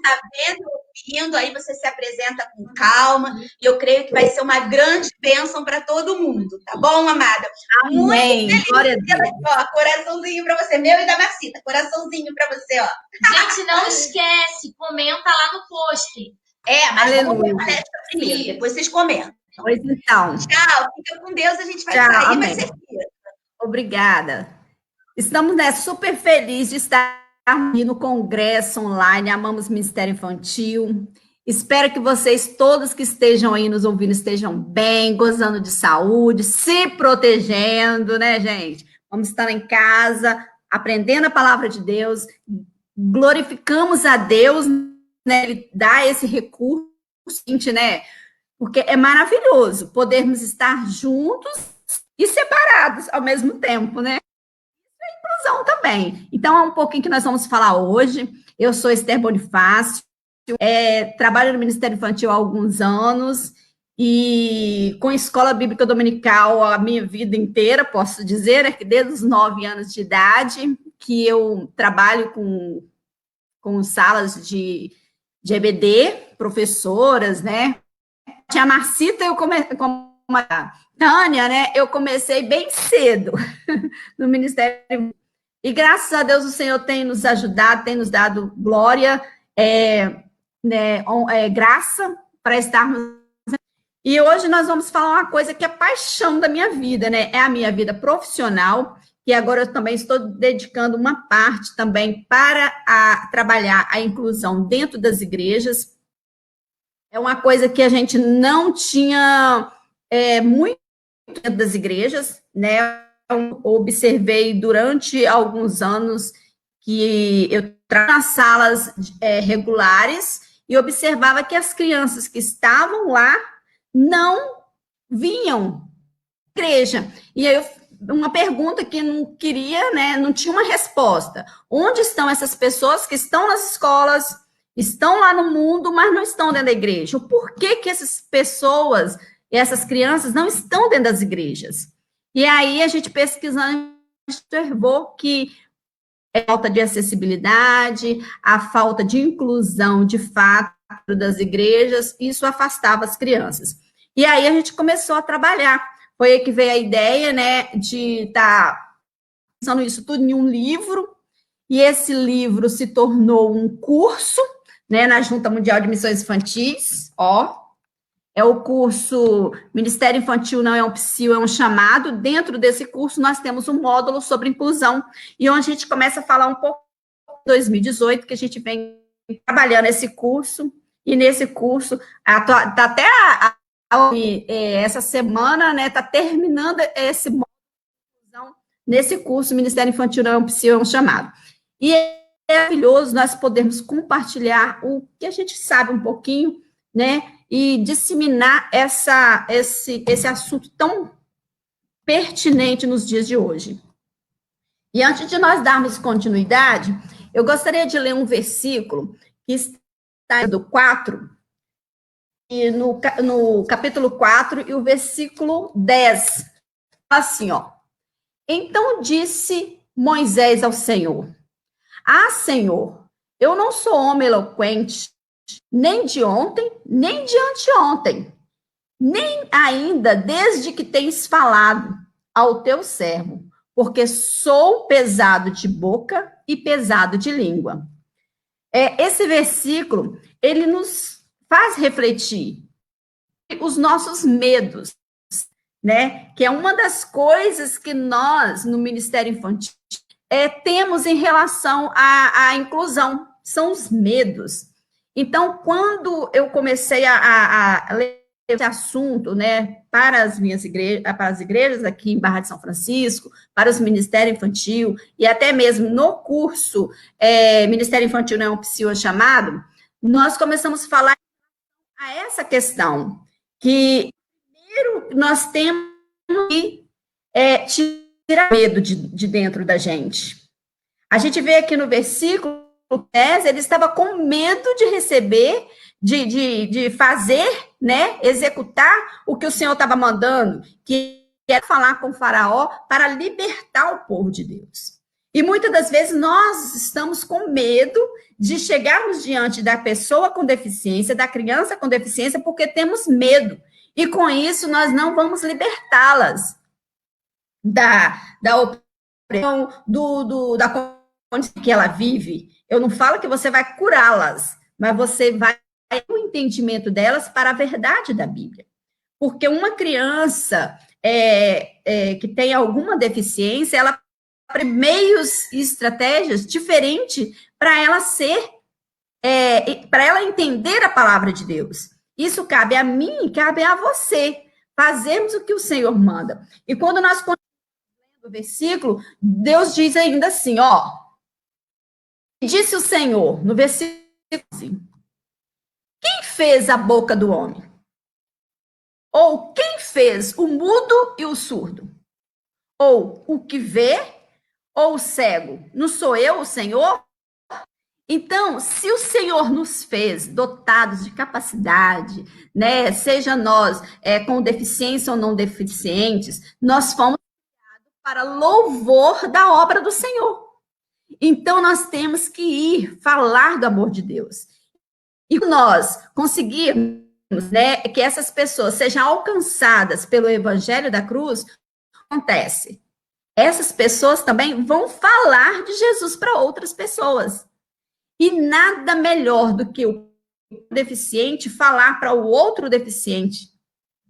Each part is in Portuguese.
está vendo, ouvindo, aí você se apresenta com calma, e eu creio que vai ser uma grande bênção para todo mundo, tá bom, amada? Muito Amém. Glória a feliz, Deus. ó, coraçãozinho para você, meu e da Marcita, coraçãozinho para você, ó. Gente, não esquece, comenta lá no post. Mas vamos ver a Aleluia. palestra primeiro, depois vocês comentam. Pois então. Tchau, fica com Deus, a gente vai Tchau, sair, vai amém. ser feliz. Obrigada. Estamos, né, super felizes de estar aqui no Congresso Online, Amamos Ministério Infantil. Espero que vocês, todos que estejam aí nos ouvindo, estejam bem, gozando de saúde, se protegendo, né, gente? Vamos estar em casa, aprendendo a palavra de Deus, glorificamos a Deus, né? Ele dá esse recurso, né? Porque é maravilhoso podermos estar juntos e separados ao mesmo tempo, né? Inclusão também. Então, é um pouquinho que nós vamos falar hoje. Eu sou Esther Bonifácio, trabalho no Ministério Infantil há alguns anos e com escola bíblica dominical a minha vida inteira, posso dizer, que desde os 9 anos de idade, que eu trabalho com salas de EBD, professoras, né? Tinha a Marcita, como a Tânia, né? Eu comecei bem cedo no Ministério. E graças a Deus o Senhor tem nos ajudado, tem nos dado glória, graça para estarmos. E hoje nós vamos falar uma coisa que é paixão da minha vida, né? É a minha vida profissional, e agora eu também estou dedicando uma parte também para trabalhar a inclusão dentro das igrejas. É uma coisa que a gente não tinha muito dentro das igrejas, né? Eu observei durante alguns anos que eu trabalhava nas salas regulares e observava que as crianças que estavam lá não vinham à igreja. E aí uma pergunta que não queria, né? Não tinha uma resposta. Onde estão essas pessoas que estão nas escolas, estão lá no mundo, mas não estão dentro da igreja? Por que que essas pessoas, essas crianças não estão dentro das igrejas? E aí, a gente pesquisando, observou que a falta de acessibilidade, a falta de inclusão, de fato, das igrejas, isso afastava as crianças. E aí, a gente começou a trabalhar. Foi aí que veio a ideia, né, de estar pensando isso tudo em um livro, e esse livro se tornou um curso, né, na Junta Mundial de Missões Infantis, é o curso Ministério Infantil Não é um Psil, é um Chamado. Dentro desse curso, nós temos um módulo sobre inclusão, e onde a gente começa a falar um pouco de 2018, que a gente vem trabalhando esse curso, e nesse curso, tá até essa semana, né, está terminando esse módulo de inclusão nesse curso Ministério Infantil Não é um Psil, é um Chamado. E é maravilhoso nós podermos compartilhar o que a gente sabe um pouquinho, né, e disseminar esse assunto tão pertinente nos dias de hoje. E antes de nós darmos continuidade, eu gostaria de ler um versículo que está do 4, e no capítulo 4, e o versículo 10, assim, Então disse Moisés ao Senhor: Senhor, eu não sou homem eloquente, nem de ontem, nem de anteontem, nem ainda desde que tens falado ao teu servo, porque sou pesado de boca e pesado de língua. Esse versículo, ele nos faz refletir os nossos medos, né? Que é uma das coisas que nós, no Ministério Infantil, temos em relação à inclusão, são os medos. Então, quando eu comecei a ler esse assunto, né, para as minhas igrejas, para as igrejas aqui em Barra de São Francisco, para os Ministério Infantil, e até mesmo no curso Ministério Infantil Não é um Psil, é Chamado, nós começamos a falar a essa questão, que primeiro nós temos que tirar medo de dentro da gente. A gente vê aqui no versículo 10, ele estava com medo de receber, de fazer, né, executar o que o Senhor estava mandando, que era falar com o faraó para libertar o povo de Deus. E muitas das vezes nós estamos com medo de chegarmos diante da pessoa com deficiência, da criança com deficiência, porque temos medo. E com isso nós não vamos libertá-las da opressão, da condição que ela vive. Eu não falo que você vai curá-las, mas você vai ter o entendimento delas para a verdade da Bíblia. Porque uma criança que tem alguma deficiência, ela tem meios e estratégias diferentes para ela para ela entender a palavra de Deus. Isso cabe a mim e cabe a você. Fazermos o que o Senhor manda. E quando nós continuamos lendo o versículo, Deus diz ainda assim, ó. Disse o Senhor, no versículo assim, quem fez a boca do homem? Ou quem fez o mudo e o surdo? Ou o que vê, ou o cego? Não sou eu, o Senhor? Então, se o Senhor nos fez dotados de capacidade, né, seja nós com deficiência ou não deficientes, nós fomos criados para louvor da obra do Senhor. Então, nós temos que ir falar do amor de Deus. E nós conseguirmos, né, que essas pessoas sejam alcançadas pelo evangelho da cruz, acontece. Essas pessoas também vão falar de Jesus para outras pessoas. E nada melhor do que o deficiente falar para o outro deficiente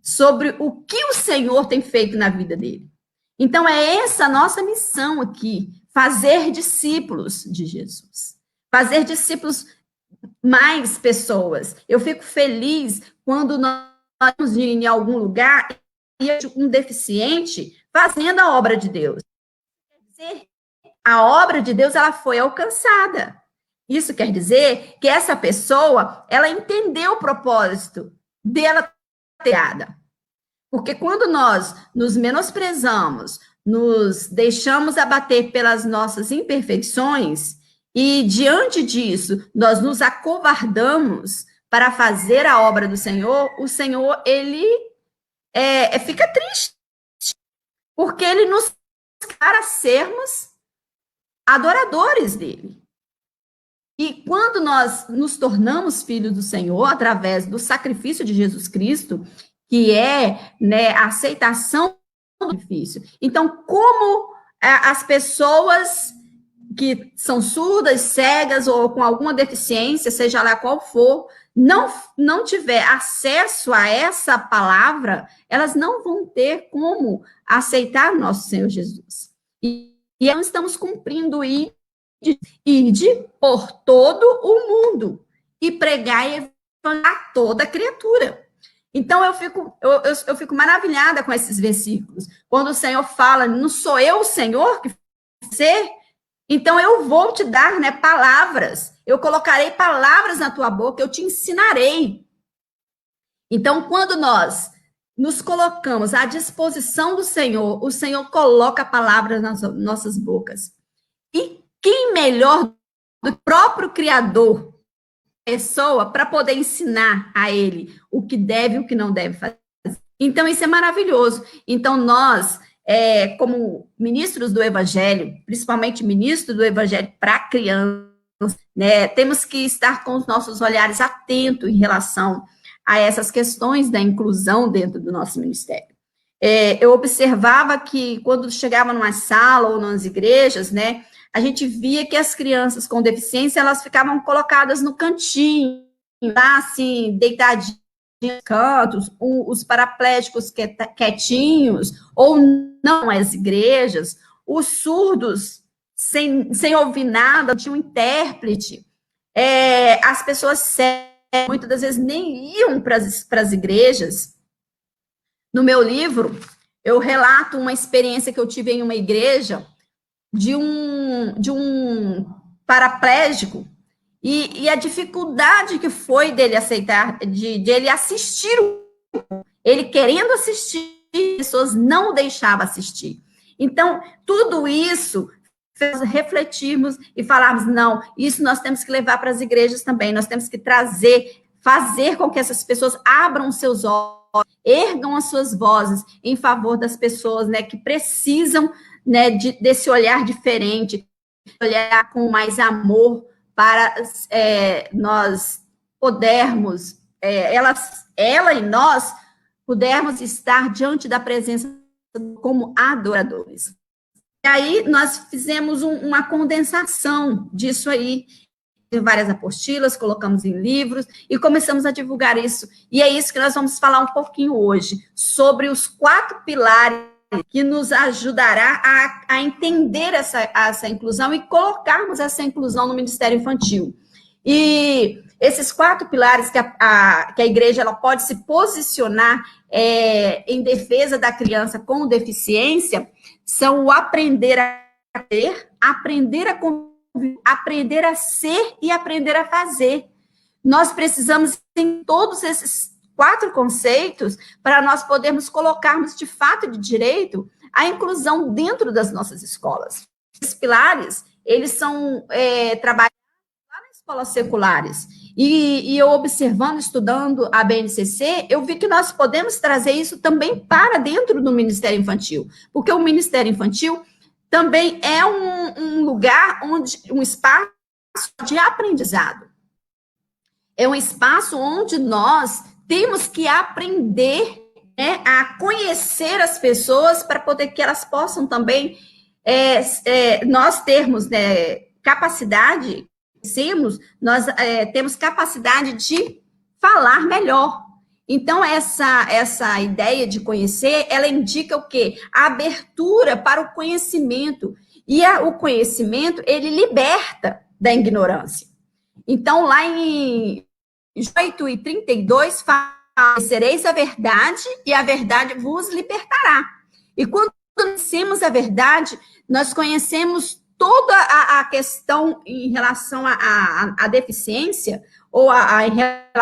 sobre o que o Senhor tem feito na vida dele. Então, é essa a nossa missão aqui, fazer discípulos de Jesus. Fazer discípulos mais pessoas. Eu fico feliz quando nós vamos em algum lugar e um deficiente fazendo a obra de Deus. Quer dizer, a obra de Deus ela foi alcançada. Isso quer dizer que essa pessoa, ela entendeu o propósito dela criada. Porque quando nós nos menosprezamos, nos deixamos abater pelas nossas imperfeições, e diante disso, nós nos acovardamos para fazer a obra do Senhor, o Senhor, ele fica triste, porque ele nos quer para sermos adoradores dele. E quando nós nos tornamos filhos do Senhor, através do sacrifício de Jesus Cristo, que é, né, a aceitação do sacrifício. Então, como as pessoas que são surdas, cegas ou com alguma deficiência, seja lá qual for, não tiver acesso a essa palavra, elas não vão ter como aceitar o nosso Senhor Jesus. E nós estamos cumprindo ide por todo o mundo e pregar e evangelizar a toda criatura. Então, eu fico maravilhada com esses versículos. Quando o Senhor fala, não sou eu o Senhor que você, então eu vou te dar, né, palavras. Eu colocarei palavras na tua boca, eu te ensinarei. Então, quando nós nos colocamos à disposição do Senhor, o Senhor coloca palavras nas nossas bocas. E quem melhor do que o próprio Criador, pessoa, para poder ensinar a ele o que deve e o que não deve fazer? Então, isso é maravilhoso. Então, nós, como ministros do Evangelho, principalmente ministros do Evangelho para crianças, né, temos que estar com os nossos olhares atentos em relação a essas questões da inclusão dentro do nosso ministério. Eu observava que quando chegava numa sala ou nas igrejas, né, a gente via que as crianças com deficiência, elas ficavam colocadas no cantinho, lá assim, deitadinhas nos cantos, os paraplégicos quietinhos, ou não as igrejas, os surdos, sem ouvir nada, tinha um intérprete, as pessoas cegas, muitas das vezes nem iam para as igrejas. No meu livro, eu relato uma experiência que eu tive em uma igreja, de um paraplégico, e a dificuldade que foi dele aceitar, de ele assistir, ele querendo assistir, pessoas não o deixavam assistir. Então, tudo isso fez refletirmos e falarmos, não, isso nós temos que levar para as igrejas também, nós temos que fazer com que essas pessoas abram seus olhos, ergam as suas vozes em favor das pessoas, né, que precisam, né, desse olhar diferente, olhar com mais amor para nós pudermos, ela e nós pudermos estar diante da presença como adoradores. E aí nós fizemos uma condensação disso aí, em várias apostilas, colocamos em livros e começamos a divulgar isso. E é isso que nós vamos falar um pouquinho hoje, sobre os 4 pilares que nos ajudará a entender essa inclusão e colocarmos essa inclusão no Ministério Infantil. E esses 4 pilares que a igreja ela pode se posicionar em defesa da criança com deficiência são o aprender a ter, aprender a conviver, aprender a ser e aprender a fazer. Nós precisamos em todos esses 4 conceitos para nós podermos colocarmos de fato de direito a inclusão dentro das nossas escolas. Esses pilares, eles são trabalhados lá nas escolas seculares. E eu observando, estudando a BNCC, eu vi que nós podemos trazer isso também para dentro do Ministério Infantil, porque o Ministério Infantil também é um lugar um espaço de aprendizado. É um espaço onde nós temos que aprender, né, a conhecer as pessoas para poder que elas possam também nós termos, né, capacidade, nós temos capacidade de falar melhor. Então, essa ideia de conhecer, ela indica o quê? A abertura para o conhecimento. E o conhecimento, ele liberta da ignorância. Então, lá em 8:32, fala, conhecereis a verdade e a verdade vos libertará. E quando conhecemos a verdade, nós conhecemos toda a questão em relação à deficiência ou à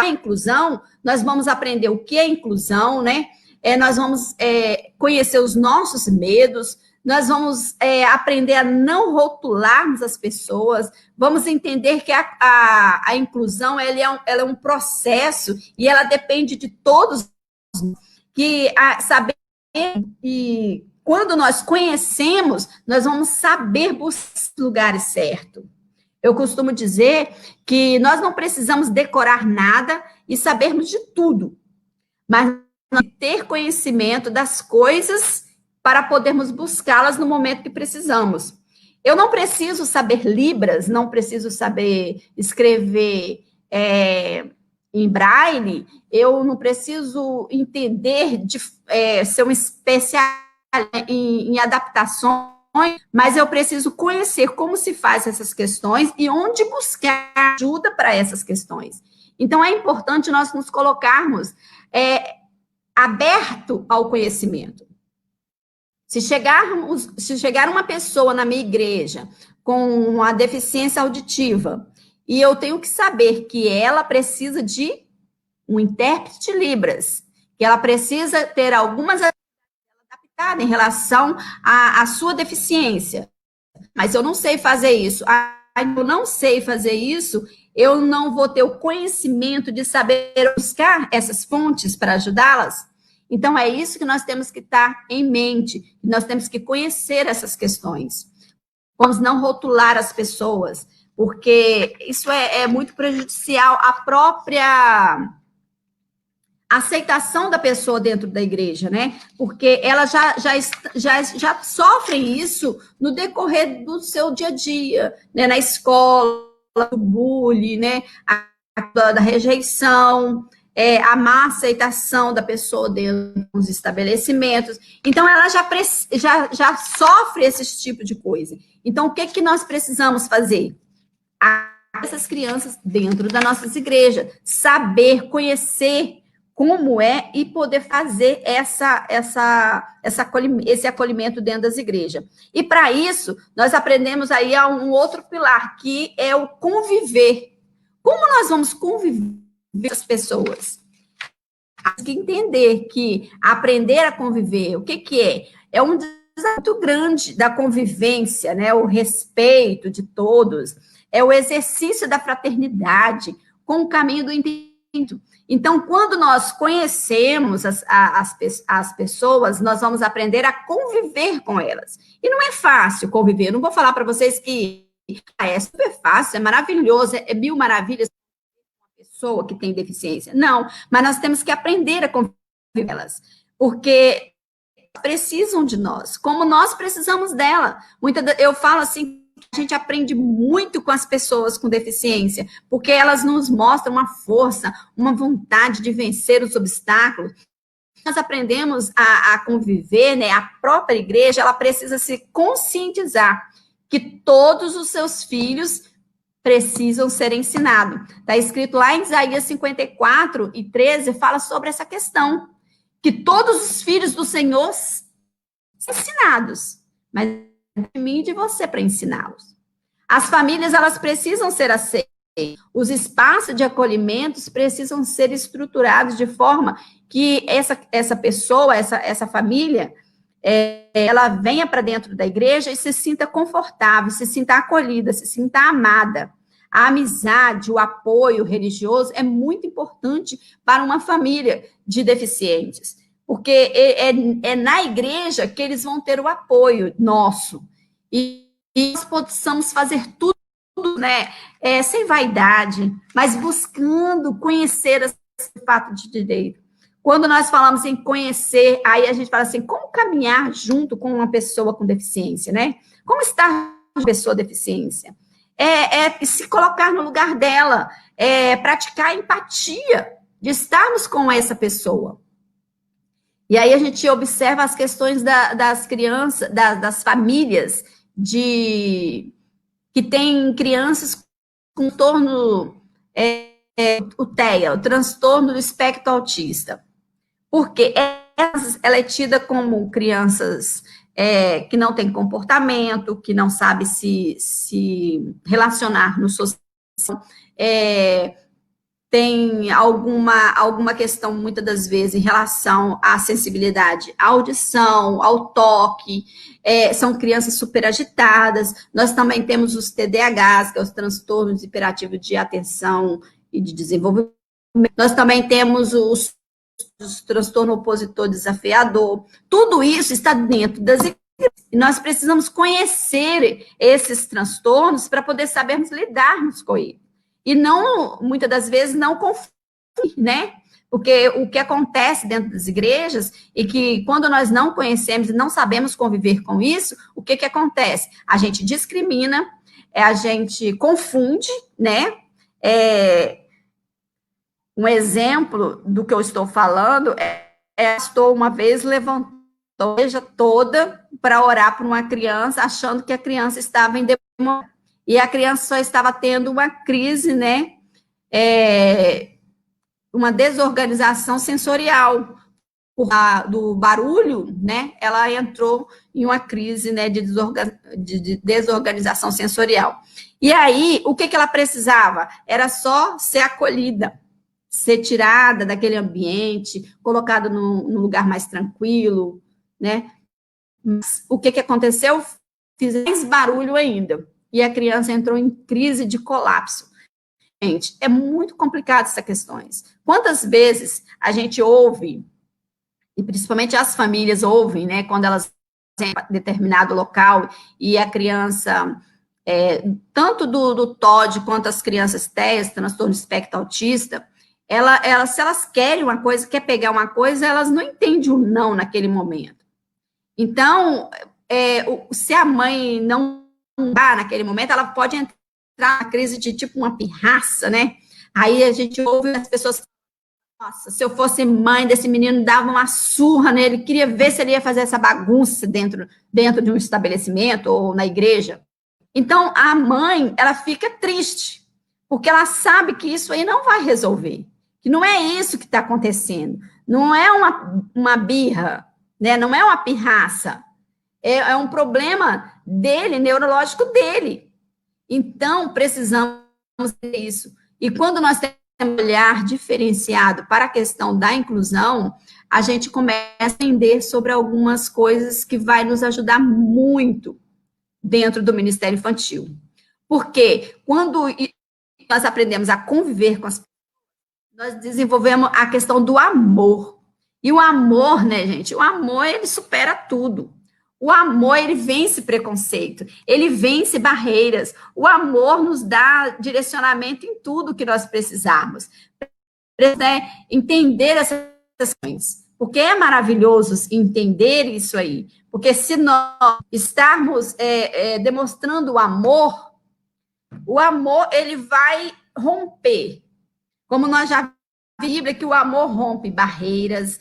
inclusão. Nós vamos aprender o que é inclusão, né? Nós vamos conhecer os nossos medos, nós vamos aprender a não rotularmos as pessoas, vamos entender que a inclusão ela é um processo e ela depende de todos, que saber e quando nós conhecemos, nós vamos saber buscar os lugares certos. Eu costumo dizer que nós não precisamos decorar nada e sabermos de tudo, mas ter conhecimento das coisas para podermos buscá-las no momento que precisamos. Eu não preciso saber Libras, não preciso saber escrever em Braille, eu não preciso entender de ser um especialista em adaptações, mas eu preciso conhecer como se faz essas questões e onde buscar ajuda para essas questões. Então, é importante nós nos colocarmos aberto ao conhecimento. Se chegar uma pessoa na minha igreja com uma deficiência auditiva e eu tenho que saber que ela precisa de um intérprete de Libras, que ela precisa ter algumas adaptadas em relação à sua deficiência, mas eu não sei fazer isso. Eu não sei fazer isso, eu não vou ter o conhecimento de saber buscar essas fontes para ajudá-las. Então, é isso que nós temos que estar em mente, nós temos que conhecer essas questões. Vamos não rotular as pessoas, porque isso é muito prejudicial à própria aceitação da pessoa dentro da igreja, né? Porque elas já sofrem isso no decorrer do seu dia a dia, né? Na escola, do bullying, né? Da rejeição, a má aceitação da pessoa dentro dos estabelecimentos. Então, ela já sofre esse tipo de coisa. Então, o que nós precisamos fazer? Essas crianças dentro das nossas igrejas, saber, conhecer como é e poder fazer esse acolhimento dentro das igrejas. E, para isso, nós aprendemos aí a um outro pilar, que é o conviver. Como nós vamos conviver com as pessoas? Temos que entender que aprender a conviver, o que é? É um desafio muito grande da convivência, né? O respeito de todos, é o exercício da fraternidade com o caminho do entendimento. Então, quando nós conhecemos as pessoas, nós vamos aprender a conviver com elas. E não é fácil conviver. Eu não vou falar para vocês que é super fácil, é maravilhoso, é mil maravilhas uma pessoa que tem deficiência. Não, mas nós temos que aprender a conviver com elas, porque precisam de nós, como nós precisamos dela. Eu falo assim, a gente aprende muito com as pessoas com deficiência, porque elas nos mostram uma força, uma vontade de vencer os obstáculos. Nós aprendemos a conviver, né? A própria igreja, ela precisa se conscientizar que todos os seus filhos precisam ser ensinados. Está escrito lá em Isaías 54 e 13, fala sobre essa questão, que todos os filhos do Senhor são ensinados, mas de mim e de você para ensiná-los. As famílias, elas precisam ser aceitas. Os espaços de acolhimentos precisam ser estruturados de forma que essa pessoa, essa família, ela venha para dentro da igreja e se sinta confortável, se sinta acolhida, se sinta amada. A amizade, o apoio religioso é muito importante para uma família de deficientes, porque é na igreja que eles vão ter o apoio nosso. E nós possamos fazer tudo, né, sem vaidade, mas buscando conhecer esse fato de direito. Quando nós falamos em conhecer, aí a gente fala assim, como caminhar junto com uma pessoa com deficiência, né? Como estar com uma pessoa com deficiência? Se colocar no lugar dela, praticar a empatia de estarmos com essa pessoa. E aí a gente observa as questões das crianças, das famílias que têm crianças com o TEA, o transtorno do espectro autista. Porque ela é tida como crianças que não têm comportamento, que não sabem se relacionar no social, tem alguma questão, muitas das vezes, em relação à sensibilidade, à audição, ao toque, são crianças super agitadas. Nós também temos os TDAHs, que é os transtornos hiperativos de atenção e de desenvolvimento. Nós também temos os transtorno opositor desafiador. Tudo isso está dentro das igrejas. E nós precisamos conhecer esses transtornos para poder sabermos lidarmos com ele. E não, muitas das vezes, não confundir, né? Porque o que acontece dentro das igrejas e que quando nós não conhecemos e não sabemos conviver com isso, o que acontece? A gente discrimina, a gente confunde, né? Um exemplo do que eu estou falando estou uma vez levantou a igreja toda para orar por uma criança, achando que a criança estava em demônio. E a criança só estava tendo uma crise, né? Uma desorganização sensorial. Do barulho, né? Ela entrou em uma crise, né, de desorganização sensorial. E aí, o que ela precisava? Era só ser acolhida, ser tirada daquele ambiente, colocada num lugar mais tranquilo, né? Mas o que aconteceu? Fiz mais barulho ainda. E a criança entrou em crise de colapso. Gente, é muito complicado essas questões. Quantas vezes a gente ouve, e principalmente as famílias ouvem, né, quando elas têm determinado local e a criança, tanto do TOD quanto as crianças TEAs, transtorno do espectro autista, se elas querem uma coisa, quer pegar uma coisa, elas não entendem o não naquele momento. Então, se a mãe não dá naquele momento, ela pode entrar na crise de tipo uma pirraça, né? Aí a gente ouve as pessoas, nossa, se eu fosse mãe desse menino, dava uma surra nele, queria ver se ele ia fazer essa bagunça dentro de um estabelecimento ou na igreja. Então, a mãe, ela fica triste, porque ela sabe que isso aí não vai resolver, que não é isso que está acontecendo, não é uma birra, né? Não é uma pirraça, é um problema dele, neurológico dele. Então, precisamos ter isso. E quando nós temos um olhar diferenciado para a questão da inclusão, a gente começa a entender sobre algumas coisas que vai nos ajudar muito dentro do Ministério Infantil. Porque quando nós aprendemos a conviver com as pessoas, nós desenvolvemos a questão do amor. E o amor, né, gente? O amor, ele supera tudo. O amor, ele vence preconceito, ele vence barreiras. O amor nos dá direcionamento em tudo que nós precisarmos. Né? Entender essas coisas. Porque é maravilhoso entender isso aí. Porque se nós estarmos demonstrando o amor, ele vai romper. Como nós já vimos na Bíblia, que o amor rompe barreiras,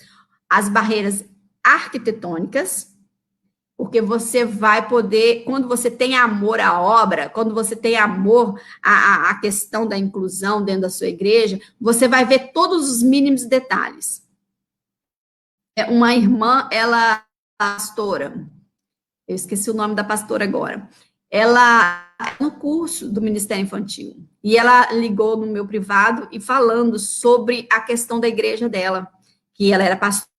as barreiras arquitetônicas, porque você vai poder, quando você tem amor à obra, quando você tem amor à questão da inclusão dentro da sua igreja, você vai ver todos os mínimos detalhes. Uma irmã, ela é pastora, eu esqueci o nome da pastora agora, ela no curso do Ministério Infantil, e ela ligou no meu privado e falando sobre a questão da igreja dela, que ela era pastora,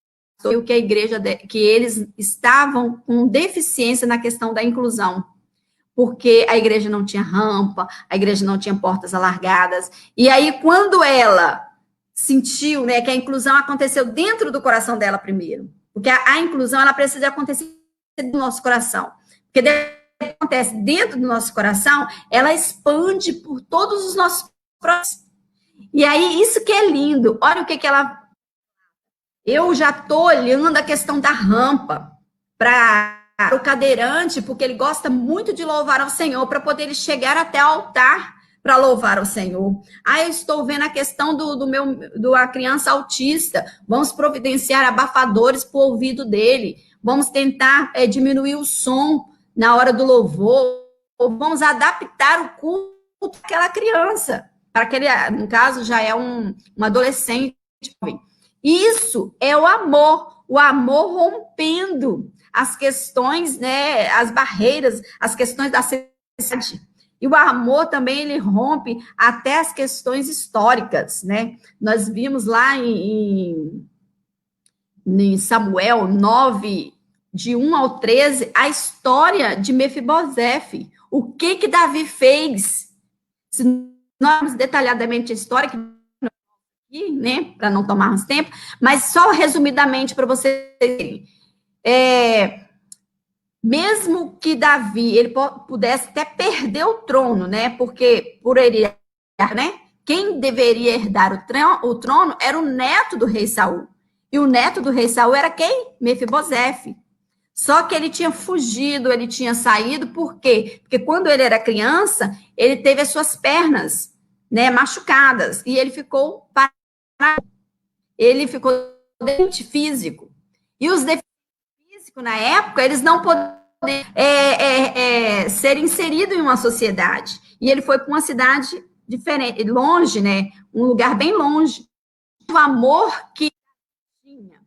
que a igreja, que eles estavam com deficiência na questão da inclusão, porque a igreja não tinha rampa, a igreja não tinha portas alargadas, e aí quando ela sentiu, né, que a inclusão aconteceu dentro do coração dela primeiro, porque a inclusão, ela precisa acontecer do nosso coração, porque acontece dentro do nosso coração, ela expande por todos os nossos processos. E aí, isso que é lindo, olha o que ela... Eu já estou olhando a questão da rampa para o cadeirante, porque ele gosta muito de louvar ao Senhor, para poder ele chegar até o altar para louvar ao Senhor. Eu estou vendo a questão da criança autista, vamos providenciar abafadores para o ouvido dele, vamos tentar diminuir o som na hora do louvor, ou vamos adaptar o culto àquela criança, para aquele, no caso, já é um adolescente. Isso é o amor rompendo as questões, né, as barreiras, as questões da sociedade. E o amor também, ele rompe até as questões históricas, né? Nós vimos lá em Samuel 9, de 1 ao 13, a história de Mefibosefe. O que Davi fez? Se nós vamos detalhadamente a história, aqui, né, para não tomarmos tempo, mas só resumidamente para vocês verem. Mesmo que Davi ele pudesse até perder o trono, né? Porque por ele, né? Quem deveria herdar o trono era o neto do rei Saul. E o neto do rei Saul era quem? Mefibosefe. Só que ele tinha fugido, ele tinha saído, por quê? Porque quando ele era criança, ele teve as suas pernas, né, machucadas, e ele ficou parado. Ele ficou doente físico. E os deficientes físicos, na época, eles não podiam ser inseridos em uma sociedade. E ele foi para uma cidade diferente, longe, né, um lugar bem longe. O amor que tinha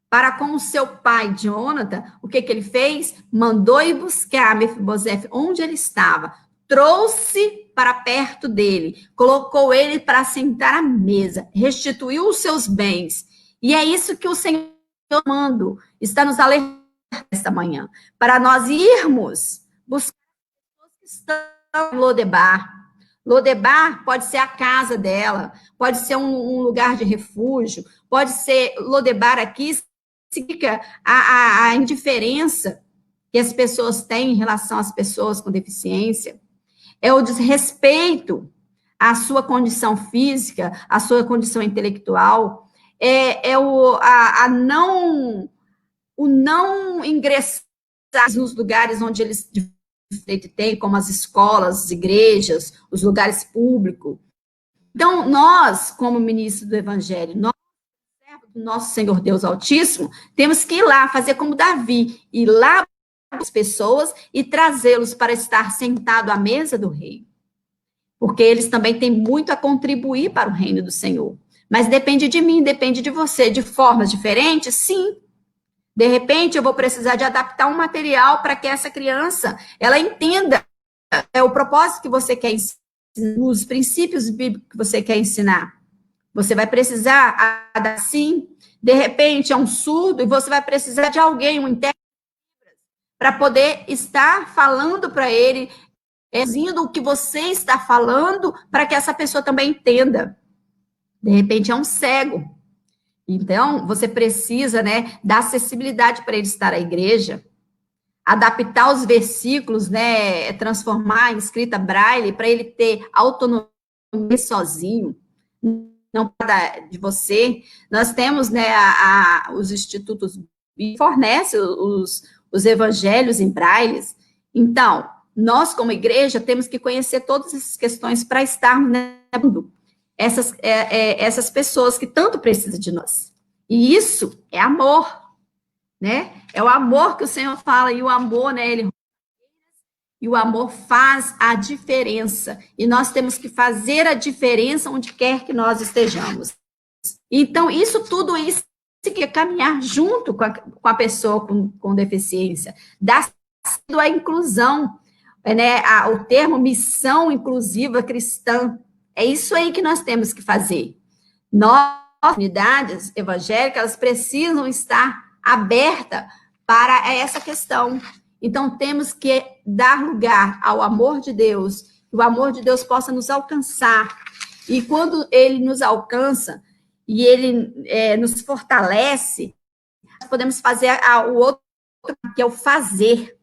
para com o seu pai, Jonathan, o que ele fez? Mandou ir buscar Mefibosefe onde ele estava, trouxe para perto dele, colocou ele para sentar à mesa, restituiu os seus bens. E é isso que o Senhor está nos alertando esta manhã, para nós irmos buscar as pessoas que estão em Lodebar. Lodebar pode ser a casa dela, pode ser um lugar de refúgio, pode ser Lodebar aqui, significa a indiferença que as pessoas têm em relação às pessoas com deficiência, é o desrespeito à sua condição física, à sua condição intelectual, o não ingressar nos lugares onde eles têm, como as escolas, as igrejas, os lugares públicos. Então, nós, como ministro do Evangelho, nós, do nosso Senhor Deus Altíssimo, temos que ir lá, fazer como Davi, ir lá para as pessoas e trazê-los para estar sentado à mesa do rei. Porque eles também têm muito a contribuir para o reino do Senhor. Mas depende de mim, depende de você, de formas diferentes, sim. De repente, eu vou precisar de adaptar um material para que essa criança, ela entenda o propósito que você quer ensinar, os princípios bíblicos que você quer ensinar. Você vai precisar, assim, de repente, é um surdo, e você vai precisar de alguém, um intérprete, para poder estar falando para ele, dizendo o que você está falando, para que essa pessoa também entenda. De repente, é um cego. Então, você precisa, né, dar acessibilidade para ele estar à igreja. adaptar os versículos, né, transformar em escrita braille, para ele ter autonomia sozinho, não de você. Nós temos, né, os institutos que fornecem os evangelhos em braille. Então, nós, como igreja, temos que conhecer todas essas questões para estarmos nesse essas pessoas que tanto precisam de nós. E isso é amor, né? É o amor que o Senhor fala, e o amor, né, e o amor faz a diferença. E nós temos que fazer a diferença onde quer que nós estejamos. Então, isso tudo isso que caminhar junto com a pessoa com deficiência, dar a inclusão, né? O termo missão inclusiva cristã. É isso aí que nós temos que fazer. Nós, comunidades evangélicas, elas precisam estar abertas para essa questão. Então, temos que dar lugar ao amor de Deus, que o amor de Deus possa nos alcançar. E quando ele nos alcança e ele nos fortalece, nós podemos fazer o outro, que é o fazer,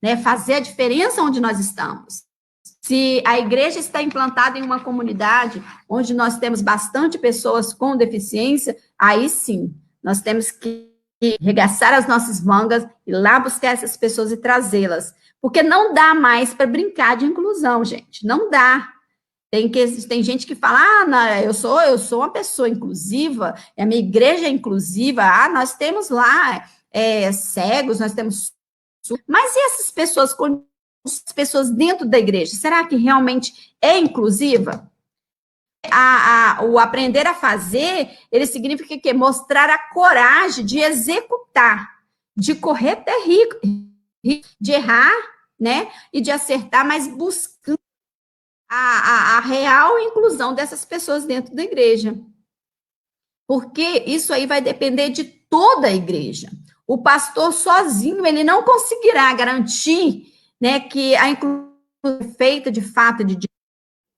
né? Fazer a diferença onde nós estamos. Se a igreja está implantada em uma comunidade onde nós temos bastante pessoas com deficiência, aí sim, nós temos que arregaçar as nossas mangas, ir lá buscar essas pessoas e trazê-las. Porque não dá mais para brincar de inclusão, gente. Não dá. Tem gente que fala, não, eu sou uma pessoa inclusiva, a minha igreja é inclusiva, nós temos lá cegos, nós temos... Mas e essas pessoas dentro da igreja? Será que realmente é inclusiva? O aprender a fazer, ele significa que mostrar a coragem de executar, de correr até rico, de errar, né? E de acertar, mas buscando a real inclusão dessas pessoas dentro da igreja. Porque isso aí vai depender de toda a igreja. O pastor sozinho, ele não conseguirá garantir, né, que a inclusão é feita de fato de Deus.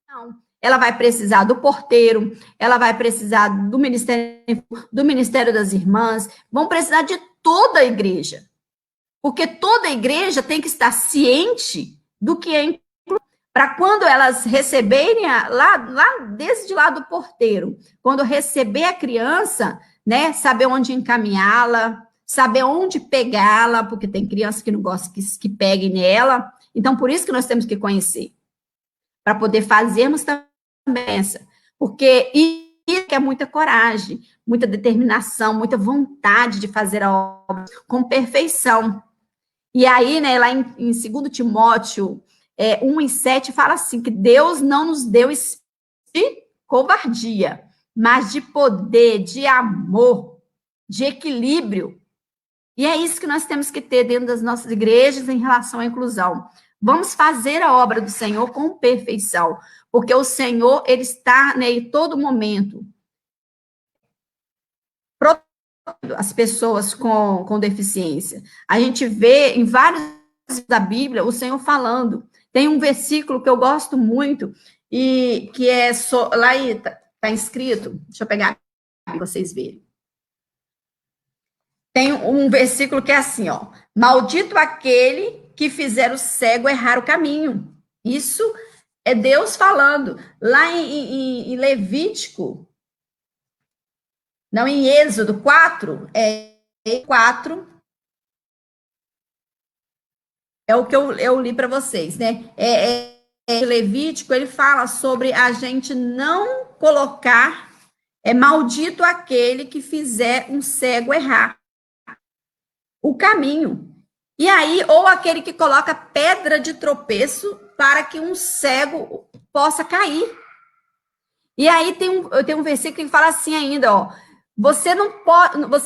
Não. Ela vai precisar do porteiro, ela vai precisar do Ministério das Irmãs, vão precisar de toda a igreja. Porque toda a igreja tem que estar ciente do que é inclusão, para quando elas receberem, desde lá do porteiro, quando receber a criança, né, saber onde encaminhá-la, saber onde pegá-la, porque tem criança que não gosta que peguem nela. Então, por isso que nós temos que conhecer, para poder fazermos também essa. Porque isso é muita coragem, muita determinação, muita vontade de fazer a obra com perfeição. E aí, né, lá em 2 Timóteo 1:7, fala assim, que Deus não nos deu espírito de covardia, mas de poder, de amor, de equilíbrio. E é isso que nós temos que ter dentro das nossas igrejas em relação à inclusão. Vamos fazer a obra do Senhor com perfeição, porque o Senhor, ele está, né, em todo momento protegendo as pessoas com deficiência. A gente vê em vários da Bíblia o Senhor falando. Tem um versículo que eu gosto muito, e que lá está escrito, deixa eu pegar para vocês verem. Tem um versículo que é assim, ó: maldito aquele que fizer o cego errar o caminho. Isso é Deus falando. Lá em Levítico, não, em Êxodo 4, 4, é o que eu li para vocês, né? Levítico, ele fala sobre a gente não colocar, maldito aquele que fizer um cego errar o caminho. E aí, ou aquele que coloca pedra de tropeço para que um cego possa cair. E aí tem um versículo que fala assim ainda, ó: você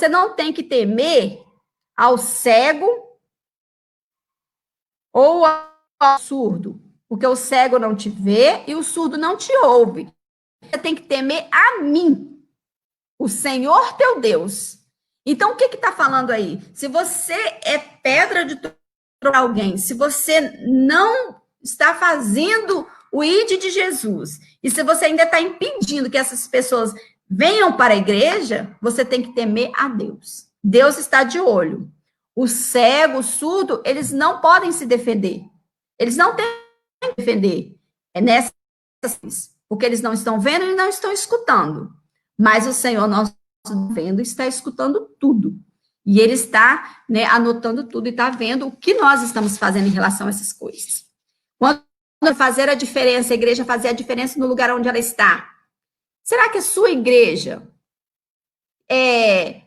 não tem que temer ao cego ou ao surdo, porque o cego não te vê e o surdo não te ouve. Você tem que temer a mim, o Senhor teu Deus. Então, o que está falando aí? Se você é pedra de para alguém, se você não está fazendo o ID de Jesus, e se você ainda está impedindo que essas pessoas venham para a igreja, você tem que temer a Deus. Deus está de olho. O cego, o surdo, eles não podem se defender. Eles não têm que defender. É nessas, porque eles não estão vendo e não estão escutando. Mas o Senhor, nosso vendo, está escutando tudo. E Ele está, né, anotando tudo e está vendo o que nós estamos fazendo em relação a essas coisas. Quando fazer a diferença, a igreja fazer a diferença no lugar onde ela está. Será que a sua igreja,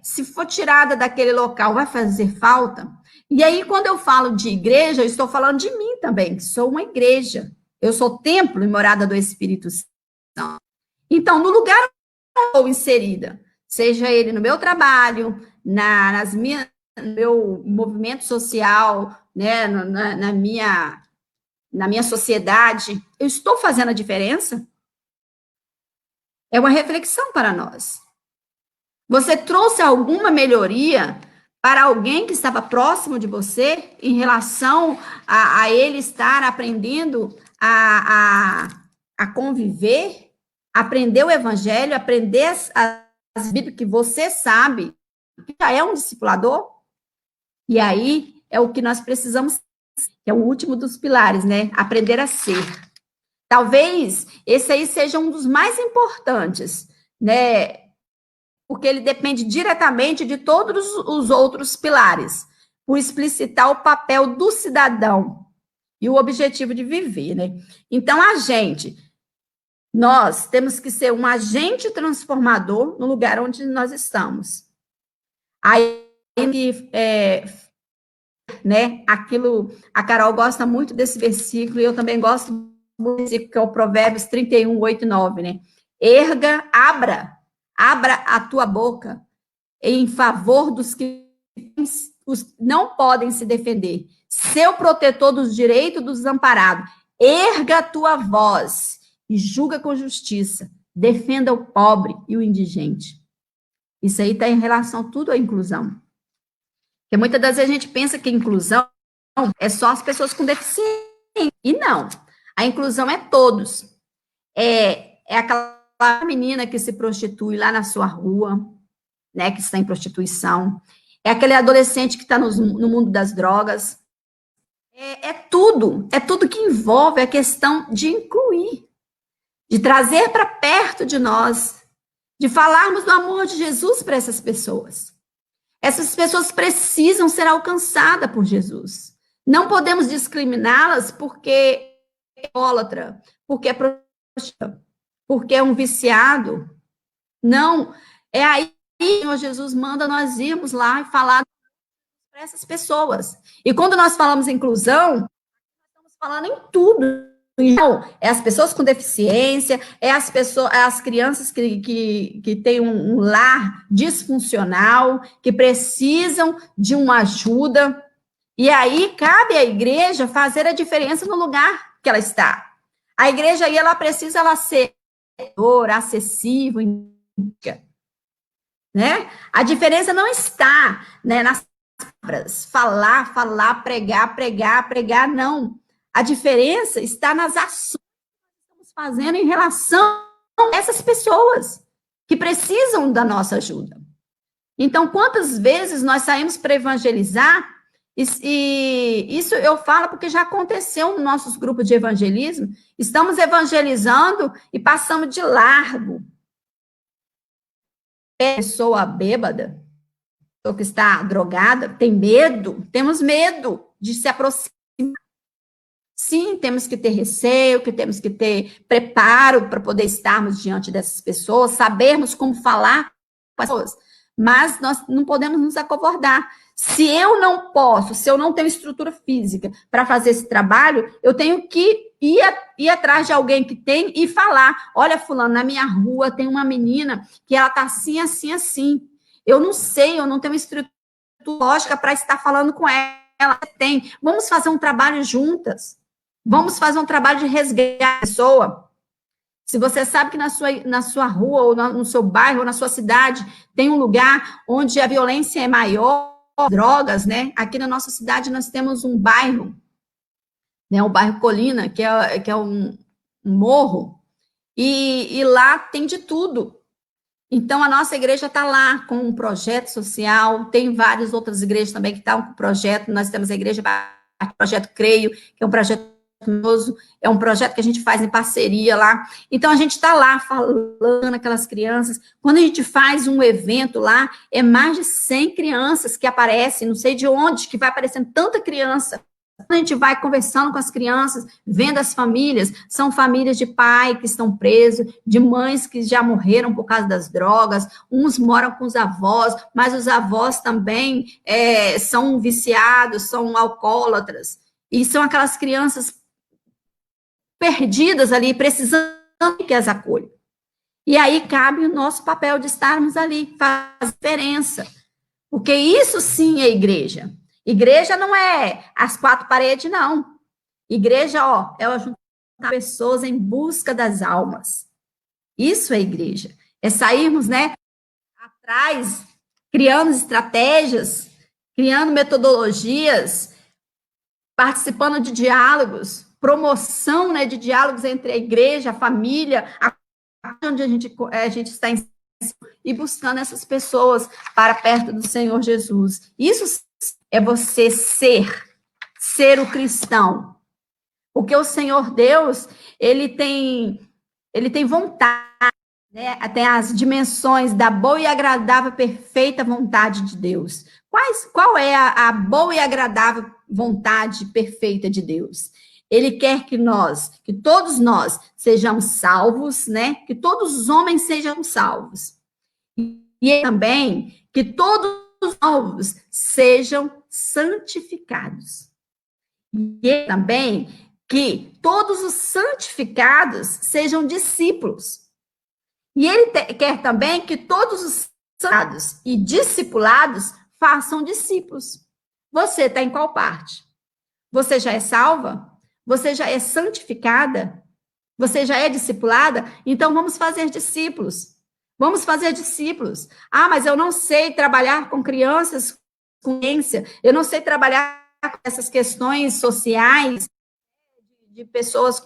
se for tirada daquele local, vai fazer falta? E aí, quando eu falo de igreja, eu estou falando de mim também, que sou uma igreja. Eu sou templo e morada do Espírito Santo. Então, no lugar onde eu estou inserida, seja ele no meu trabalho, no meu movimento social, né, na minha sociedade, eu estou fazendo a diferença? É uma reflexão para nós. Você trouxe alguma melhoria para alguém que estava próximo de você em relação a ele estar aprendendo a conviver, aprender o evangelho, aprender as Bíblias que você sabe, que já é um discipulador? E aí é o que nós precisamos, que é o último dos pilares, né? Aprender a ser. Talvez esse aí seja um dos mais importantes, né? Porque ele depende diretamente de todos os outros pilares, por explicitar o papel do cidadão e o objetivo de viver, né? Então, nós temos que ser um agente transformador no lugar onde nós estamos. Aí, né, a Carol gosta muito desse versículo, e eu também gosto muito desse versículo, que é o Provérbios 31, 8 e 9, né? Abra a tua boca em favor dos que não podem se defender. Ser o protetor dos direitos dos desamparados. Erga a tua voz e julga com justiça. Defenda o pobre e o indigente. Isso aí está em relação tudo à inclusão. Porque muitas das vezes a gente pensa que inclusão é só as pessoas com deficiência. E não. A inclusão é todos. É aquela menina que se prostitui lá na sua rua, né, que está em prostituição. É aquele adolescente que está no mundo das drogas. É tudo que envolve a questão de incluir, de trazer para perto de nós, de falarmos do amor de Jesus para essas pessoas. Essas pessoas precisam ser alcançadas por Jesus. Não podemos discriminá-las porque é idólatra, porque é prostituta, porque é um viciado. Não, é aí que o Senhor Jesus manda nós irmos lá e falar para essas pessoas. E quando nós falamos em inclusão, estamos falando em tudo. Então, é as pessoas com deficiência, é as crianças que têm um lar disfuncional, que precisam de uma ajuda. E aí, cabe à igreja fazer a diferença no lugar que ela está. A igreja aí, ela precisa ser acessível, né? A diferença não está, né, nas palavras, falar, pregar, não. A diferença está nas ações que estamos fazendo em relação a essas pessoas que precisam da nossa ajuda. Então, quantas vezes nós saímos para evangelizar, e isso eu falo porque já aconteceu no nossos grupos de evangelismo, estamos evangelizando e passamos de largo. Pessoa bêbada, ou que está drogada, temos medo de se aproximar. Sim, temos que ter receio, que temos que ter preparo para poder estarmos diante dessas pessoas, sabermos como falar com as pessoas, mas nós não podemos nos acovardar. Se eu não tenho estrutura física para fazer esse trabalho, eu tenho que ir atrás de alguém que tem e falar, olha, fulano, na minha rua tem uma menina que ela está assim, assim, assim. Eu não sei, eu não tenho estrutura lógica para estar falando com ela. Vamos fazer um trabalho juntas. Vamos fazer um trabalho de resgate da pessoa. Se você sabe que na sua rua, ou no seu bairro, ou na sua cidade, tem um lugar onde a violência é maior, drogas, né? Aqui na nossa cidade nós temos um bairro, né? O bairro Colina, que é um morro, e lá tem de tudo. Então, a nossa igreja está lá com um projeto social, tem várias outras igrejas também que estão com projeto, nós temos a igreja, o projeto Creio, que é um projeto maravilhoso, é um projeto que a gente faz em parceria lá, então a gente está lá falando aquelas crianças, quando a gente faz um evento lá, é mais de 100 crianças que aparecem, não sei de onde, que vai aparecendo tanta criança, a gente vai conversando com as crianças, vendo as famílias, são famílias de pai que estão presos, de mães que já morreram por causa das drogas, uns moram com os avós, mas os avós também são viciados, são alcoólatras, e são aquelas crianças perdidas ali, precisando que as acolham. E aí cabe o nosso papel de estarmos ali, faz diferença, porque isso sim é igreja. Igreja não é as quatro paredes, não. Igreja, é o juntar pessoas em busca das almas. Isso é igreja. É sairmos, atrás, criando estratégias, criando metodologias, participando de diálogos, promoção, de diálogos entre a igreja, a família, onde a gente está e buscando essas pessoas para perto do Senhor Jesus. Isso é você ser o cristão. Porque o Senhor Deus, ele tem vontade, tem as dimensões da boa e agradável, perfeita vontade de Deus. Qual é a boa e agradável vontade perfeita de Deus? Ele quer que todos nós sejamos salvos, que todos os homens sejam salvos. E também que todos os salvos sejam santificados. E também que todos os santificados sejam discípulos. E ele quer também que todos os santificados e discipulados façam discípulos. Você está em qual parte? Você já é salva? Você já é santificada? Você já é discipulada? Então vamos fazer discípulos. Vamos fazer discípulos. Ah, mas eu não sei trabalhar com crianças com ciência, eu não sei trabalhar com essas questões sociais de pessoas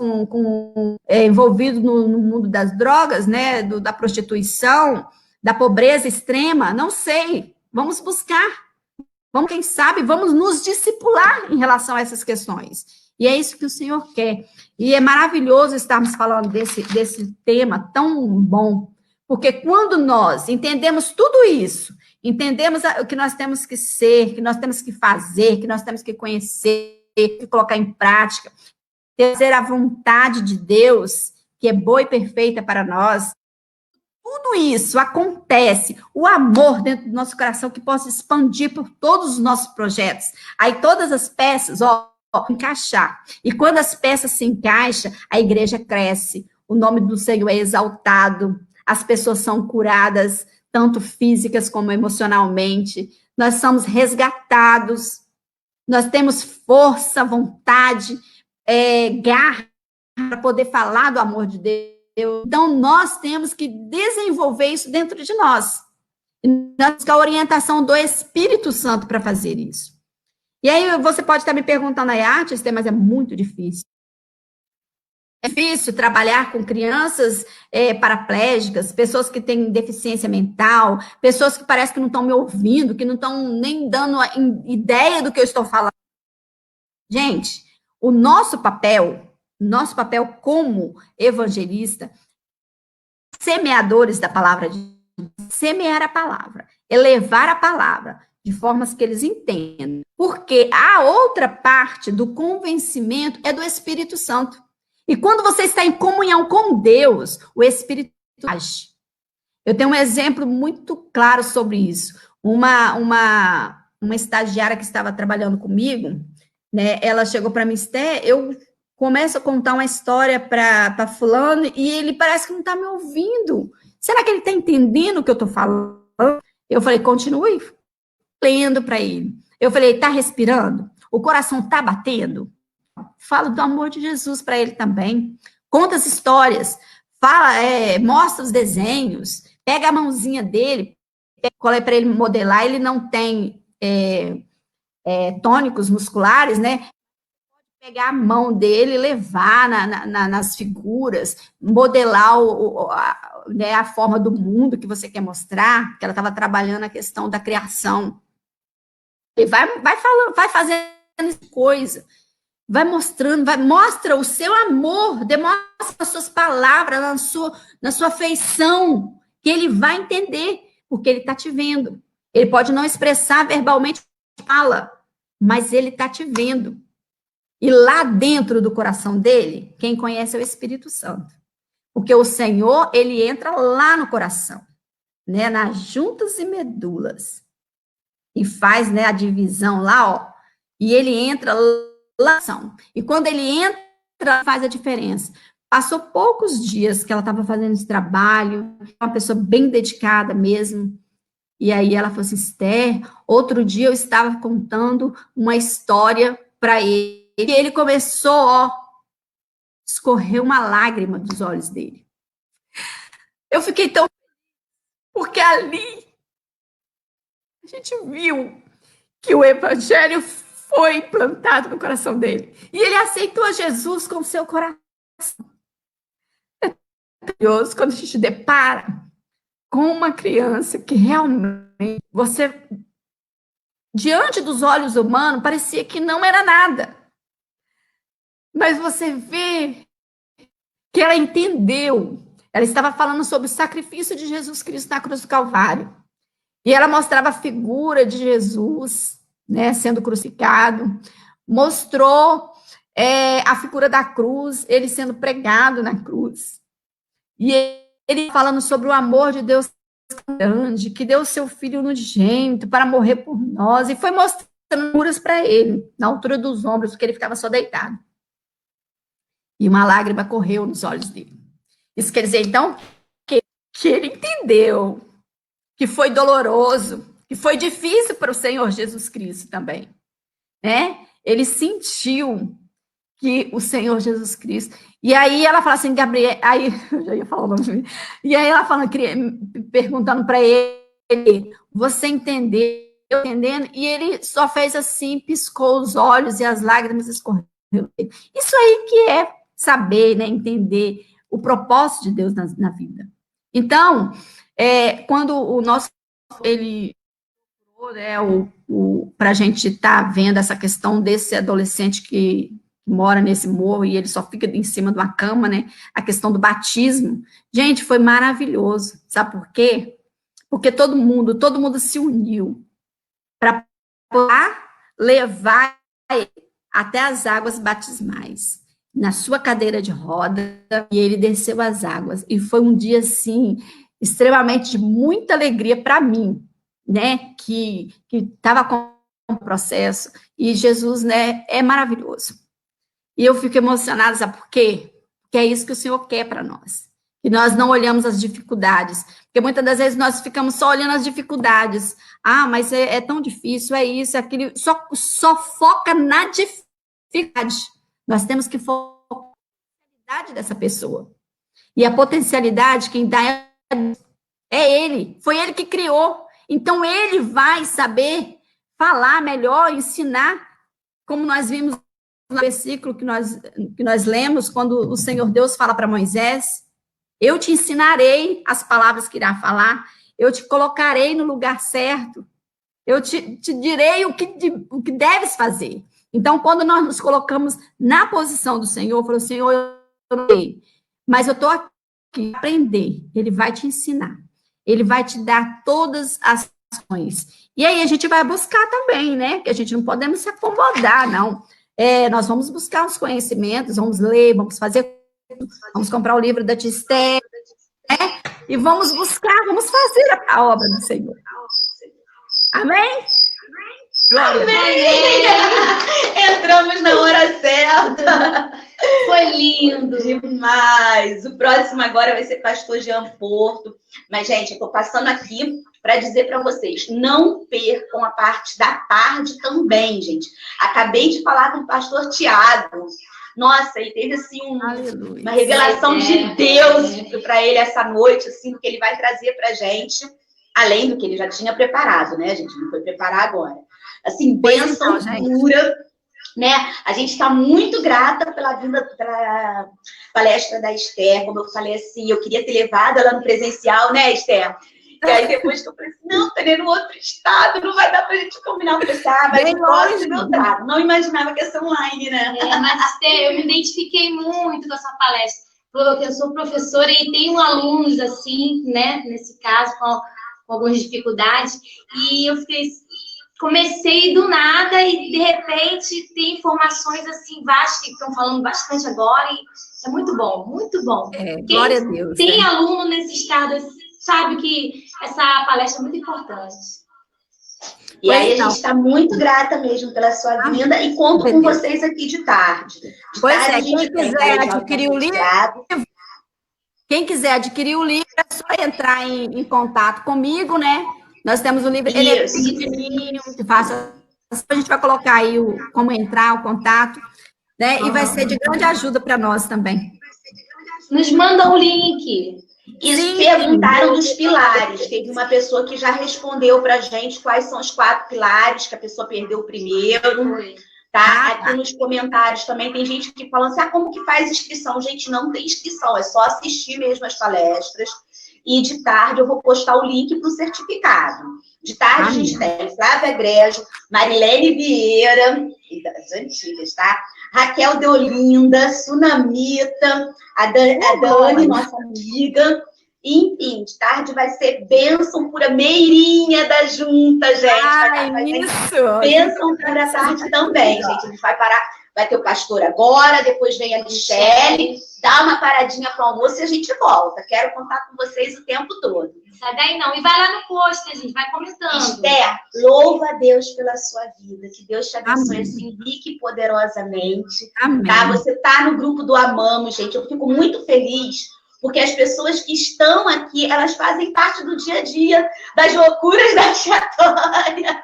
envolvidas no mundo das drogas, da prostituição, da pobreza extrema, não sei. Vamos buscar. Vamos, quem sabe, vamos nos discipular em relação a essas questões. E é isso que o Senhor quer. E é maravilhoso estarmos falando desse tema tão bom, porque quando nós entendemos tudo isso, entendemos o que nós temos que ser, que nós temos que fazer, que nós temos que conhecer, que colocar em prática, ter a vontade de Deus, que é boa e perfeita para nós, tudo isso acontece, o amor dentro do nosso coração que possa expandir por todos os nossos projetos. Aí todas as peças, encaixar. E quando as peças se encaixam, a igreja cresce, o nome do Senhor é exaltado, as pessoas são curadas, tanto físicas como emocionalmente, nós somos resgatados, nós temos força, vontade, garra para poder falar do amor de Deus. Então, nós temos que desenvolver isso dentro de nós. E nós temos a orientação do Espírito Santo para fazer isso. E aí, você pode estar me perguntando aí, mas é muito difícil. É difícil trabalhar com crianças paraplégicas, pessoas que têm deficiência mental, pessoas que parecem que não estão me ouvindo, que não estão nem dando ideia do que eu estou falando. Gente, o nosso papel como evangelista, semeadores da palavra de Deus, semear a palavra, elevar a palavra, de formas que eles entendam. Porque a outra parte do convencimento é do Espírito Santo. E quando você está em comunhão com Deus, o Espírito age. Eu tenho um exemplo muito claro sobre isso. Uma estagiária que estava trabalhando comigo, ela chegou para mim, Esté, eu começo a contar uma história para fulano e ele parece que não está me ouvindo. Será que ele está entendendo o que eu estou falando? Eu falei, continue lendo para ele. Eu falei, está respirando? O coração está batendo? Fala do amor de Jesus para ele também. Conta as histórias. Fala, mostra os desenhos. Pega a mãozinha dele. Cola para ele modelar. Ele não tem tônicos musculares, pegar a mão dele, levar nas figuras, modelar né, a forma do mundo que você quer mostrar, que ela estava trabalhando a questão da criação. E vai falando, vai fazendo coisa, vai mostrando, mostra o seu amor, demonstra as suas palavras, na sua afeição, que ele vai entender, porque ele está te vendo. Ele pode não expressar verbalmente, fala, mas ele está te vendo. E lá dentro do coração dele, quem conhece é o Espírito Santo. Porque o Senhor, ele entra lá no coração, né, nas juntas e medulas. E faz, né, a divisão lá, ó. E ele entra lá. E quando ele entra, faz a diferença. Passou poucos dias que ela estava fazendo esse trabalho, uma pessoa bem dedicada mesmo. E aí ela falou assim, Esther, outro dia eu estava contando uma história para ele. E ele começou, ó, escorreu uma lágrima dos olhos dele. Eu fiquei tão... Porque ali a gente viu que o evangelho foi implantado no coração dele. E ele aceitou Jesus com o seu coração. É curioso quando a gente depara com uma criança que realmente você, diante dos olhos humanos, parecia que não era nada. Mas você vê que ela entendeu. Ela estava falando sobre o sacrifício de Jesus Cristo na cruz do Calvário. E ela mostrava a figura de Jesus, né, sendo crucificado. Mostrou a figura da cruz, ele sendo pregado na cruz. E ele falando sobre o amor de Deus grande, que deu o seu filho unigênito para morrer por nós. E foi mostrando figuras para ele, na altura dos ombros, porque ele ficava só deitado. E uma lágrima correu nos olhos dele. Isso quer dizer, então, que ele entendeu que foi doloroso, que foi difícil para o Senhor Jesus Cristo também, né? Ele sentiu que o Senhor Jesus Cristo... E aí ela fala assim, Gabriel... Aí, eu já ia falar o nome de mim. E aí ela fala, perguntando para ele, você entendeu? Entendendo? E ele só fez assim, piscou os olhos e as lágrimas escorreram. Isso aí que é saber, né, entender o propósito de Deus na vida. Então, quando o nosso, ele, né, para a gente estar vendo essa questão desse adolescente que mora nesse morro e ele só fica em cima de uma cama, né, a questão do batismo, gente, foi maravilhoso, sabe por quê? Porque todo mundo se uniu para levar ele até as águas batismais, na sua cadeira de roda, e ele desceu as águas. E foi um dia, assim, extremamente de muita alegria para mim, né, que estava com o processo, e Jesus, né, é maravilhoso. E eu fico emocionada, sabe por quê? Porque é isso que o Senhor quer para nós. Que nós não olhamos as dificuldades, porque muitas das vezes nós ficamos só olhando as dificuldades. Ah, mas é tão difícil, é isso, é aquilo, só foca na dificuldade. Nós temos que focar na potencialidade dessa pessoa. E a potencialidade, quem dá é ele. Foi ele que criou. Então, ele vai saber falar melhor, ensinar, como nós vimos no versículo que nós lemos, quando o Senhor Deus fala para Moisés, eu te ensinarei as palavras que irá falar, eu te colocarei no lugar certo, eu te direi o que deves fazer. Então, quando nós nos colocamos na posição do Senhor, falou, Senhor, eu não sei, mas eu estou aqui para aprender. Ele vai te ensinar. Ele vai te dar todas as ações. E aí a gente vai buscar também, né? Que a gente não podemos se acomodar, não. Nós vamos buscar os conhecimentos, vamos ler, vamos comprar o livro da Tia Esther, né? E vamos buscar, vamos fazer a obra do Senhor. Amém? Glória. Amém. Entramos na hora certa. Foi lindo. Demais. O próximo agora vai ser pastor Jean Porto. Mas, gente, eu estou passando aqui para dizer para vocês, não percam a parte da tarde também, gente. Acabei de falar com o pastor Tiago. Nossa, ele teve, assim, uma revelação de Deus para ele essa noite, assim, do que ele vai trazer para a gente, além do que ele já tinha preparado, né, gente? Não foi preparar agora. Assim, bênção pura. né? A gente está muito grata pela vinda para a palestra da Esther. Como eu falei assim, eu queria ter levado ela no presencial, né, Esther? E aí depois que eu falei assim, não, tá no outro estado, não vai dar pra gente combinar. Eu falei assim, mas eu gosto do meu trago. Não imaginava que ia ser online, né? Mas Esther, eu me identifiquei muito com a sua palestra. Porque eu sou professora e tenho alunos assim, né, nesse caso, com algumas dificuldades. E eu comecei do nada e, de repente, tem informações assim vastas que estão falando bastante agora. E é muito bom, muito bom. Glória a Deus. Tem aluno nesse estado, sabe que essa palestra é muito importante. E aí a gente está muito grata mesmo pela sua vinda e conto com vocês aqui de tarde. Quem quiser adquirir o livro, quem quiser adquirir o livro, é só entrar em contato comigo, né? Nós temos o livro, ele é pequenininho, muito fácil. A gente vai colocar aí como entrar, o contato, né? E vai ser de grande ajuda para nós também. Nos manda o link. E perguntaram dos pilares. Teve uma pessoa que já respondeu para a gente quais são os 4 pilares, que a pessoa perdeu o primeiro. Tá? Aqui nos comentários também tem gente que fala assim, como que faz inscrição? Gente, não tem inscrição, é só assistir mesmo as palestras. E de tarde eu vou postar o link para o certificado. De tarde a gente tem Flávia Grejo, Marilene Vieira, das antigas, tá? Raquel de Olinda, Sunamita, a Dani, nossa amiga. Enfim, de tarde vai ser bênção pura, Meirinha da Junta, gente. Bênção pura tarde também, gente. A gente vai parar, vai ter o pastor agora, depois vem a Michele, dá uma paradinha para o almoço e a gente volta. Quero contar com vocês o tempo todo. Sai daí não. E vai lá no post, a gente vai comentando. Esther, louva a Deus pela sua vida. Que Deus te abençoe assim, rique e poderosamente. Amém. Tá? Você tá no grupo do Amamos, gente. Eu fico muito feliz, porque as pessoas que estão aqui, elas fazem parte do dia a dia, das loucuras da Tiatória.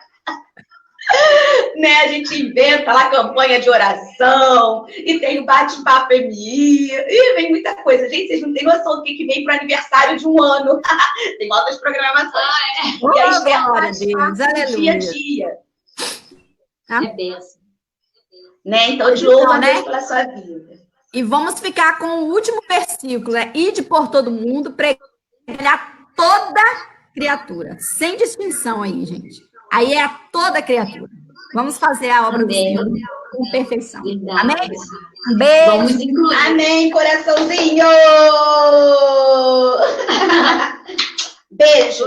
Né? A gente inventa lá campanha de oração, e tem o bate-papo MI, e vem muita coisa. Gente, vocês não têm noção do que vem para o aniversário de um ano. Tem outras programações. E a Esther faz parte do dia a dia. É bênção. Né? Então, de louvo a Deus pela sua vida. E vamos ficar com o último versículo, né? Ide por todo mundo, pregar toda criatura, sem distinção aí, gente. Aí é a toda criatura. Vamos fazer a obra do Senhor com perfeição. Amém? Um beijo. Vamos incluir. Amém, coraçãozinho! Beijo.